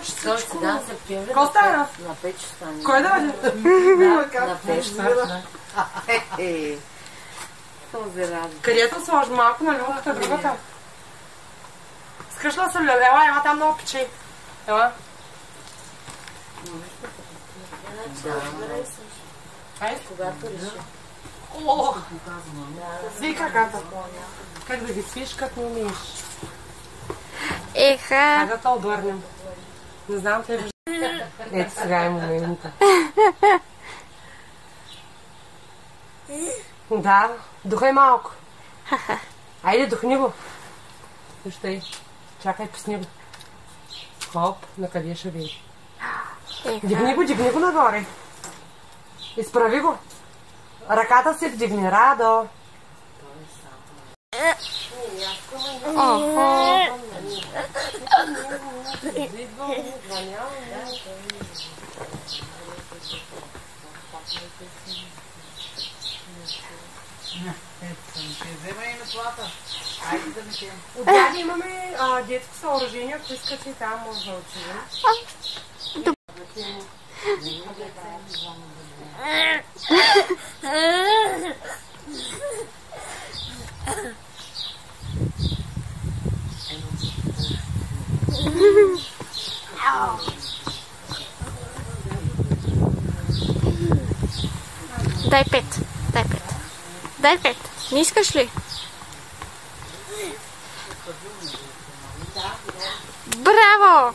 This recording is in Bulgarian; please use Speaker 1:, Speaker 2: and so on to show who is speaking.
Speaker 1: всичко.
Speaker 2: Сега септември
Speaker 1: Какво стана?
Speaker 2: на 5 ще стане.
Speaker 1: Кой да бъде?
Speaker 2: На 5 този ради.
Speaker 1: Където сложи малко на люлката, другата. Искаш да се лелела? Ела там много пече. Ела. Ай,
Speaker 2: Когато реши.
Speaker 1: ох! Сви краката. Как да ги свиш, като не умееш?
Speaker 3: Еха.
Speaker 1: Как да те обърнем? Не знам те ли. Ето сега е момента. Да, духай малко. Айде, духни го. Вижте, чакай, пусни го. Хоп, на къде ще види? Дигни го нагоре. Изправи го. Ръката си вдигни, Радо. От дяди имаме детски съоръжения, ако искате и там може да отидем.
Speaker 3: Дай 5. Дай 5. Не искаш ли? Браво!